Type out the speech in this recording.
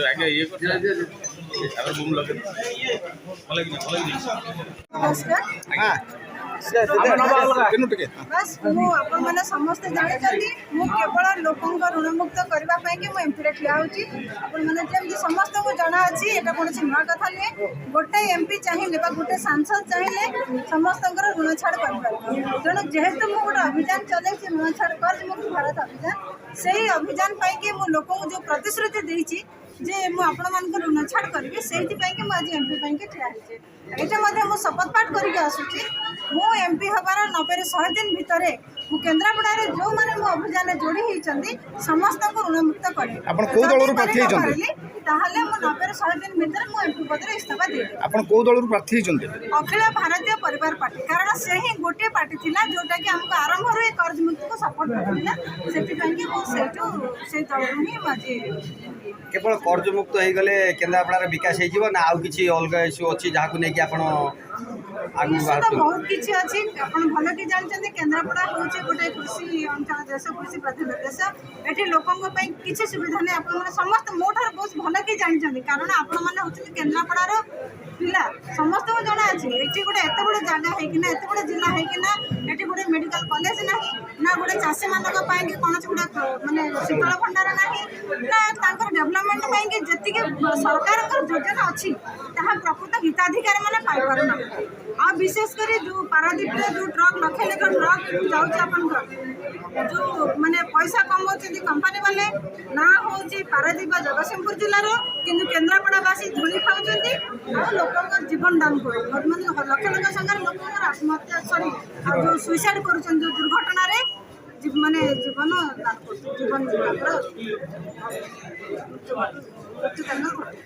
आगे ये अगर बूम लगे बस मुझे समस्ते जानते केवल लोक ऋणमुक्त करने एमपी ठिया होती समस्त को जना अच्छी यहाँ कौन नुआ कथा नुहे गोटे एमपी चाहिए गोटे सांसद चाहिए समस्त ऋण छाड़ कर तेणु जेहेतु मुझे गोटे अभियान चले ऋण छाड़ कर मुक्त भारत अभियान से अभियान पाई लोक जो प्रतिश्रुति देती जे मु आपण ऋण छाड़ करी से आज एमपी ठिया ये मुझे शपथ पाठ करके आसूची मु एमपी हबार 90 ରୁ 100 दिन भितर मु केन्द्रापड़ा जो मैंने मो अभियान जोड़ी होती समस्त को ऋणमुक्त करी ताहले मु 90 ରୁ 100 दिन भितर मु एमपी पद इस्तीफा दे अखिल भारतीय परिवार पार्टी कारण से ही गोटे पार्टी थिला जोटा कि हमको आरंभ रे कर्ज मुक्ति को सपोर्ट करथिला सेति पई कि मु से दल ही माजी केवल कर्ज मुक्त हो गले केन्द्रापड़ा विकास हो ना आउ किसी अलग इश्यू अच्छी जहाँ नहीं बहुत किसी अच्छी भल कि जानते केन्द्रापड़ा हूँ गोटे कृषि अंचल देश कृषि प्रधान देश ये लोकों किसी सुविधा नहीं आप समस्त मोटर बहुत भल कि जानते कारण आपण मैंने हूँ केन्द्रापड़ार पिला समस्त को जना अच्छे ये गोटे एत बड़े जगह होना एत बड़े जिला होना ये गोटे मेडिकल कॉलेज ना ना गोटे चाषी मान कौन गोटे मानने शीतल भंडार ना डेवलपमेंट जी सरकार योजना अच्छी प्रकृत हिताधिकारी मैंने पाइपार आ विशेषकर जो पारादीप जो ट्रक लक्ष लेखा ट्रक जाऊँ जो माने पैसा कमाते कंपानी वाले ना हूँ पारादीप जगतसिंहपुर जिलार किंतु केन्द्रापड़ावासी धूली खाऊँ लोक जीवन दान कर लक्ष लक्ष संख्यार लोक आत्महत्या सॉरी जो सुइसाइड कर दुर्घटना माने जीवन दान कर जीवन मृत्यु